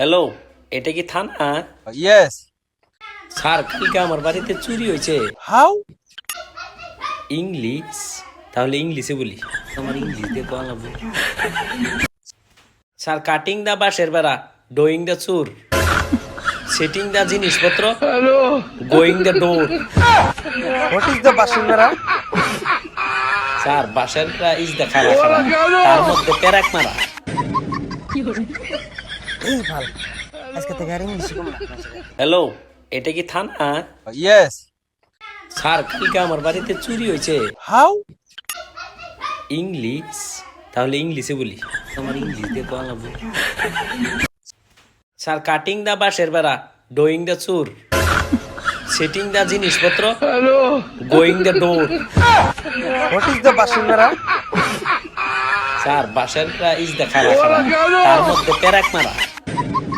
Hello, এটা কি থানা? Yes. স্যার, কালকে আমার বাড়িতে চুরি হয়েছে। How? ইংলিশ? তাহলে ইংলিশে বলি। আমার ইংলিশ দিয়ে তো আলাদা। স্যার, কাটিং দা বাঁশের বেড়া, ডোয়িং দা চুর, সেটিং দা জিনিসপত্র, going the door. What is the Bashimara? Sir, বাঁশের বেড়া ইজ দা খারা খারা, তার মধ্যে প্যারাক মারা। এই ভাল আজকে থেকে আর ইংলিশ শিখব না। হ্যালো, এটা কি থানা? Yes. স্যার, কালকে আমার বাড়িতে চুরি হয়েছে। How? ইংলিশ? তাহলে ইংলিশে বলি। আমার ইংলিশ দিয়ে তো আলাদা। স্যার, কাটিং দা বাঁশের বেড়া, ডোয়িং দা চুর, সেটিং দা জিনিসপত্র, going the door. What is the Bashimara? Sir, বাঁশের বেড়া ইজ দা খারা খারা, তার মধ্যে প্যারাক মারা।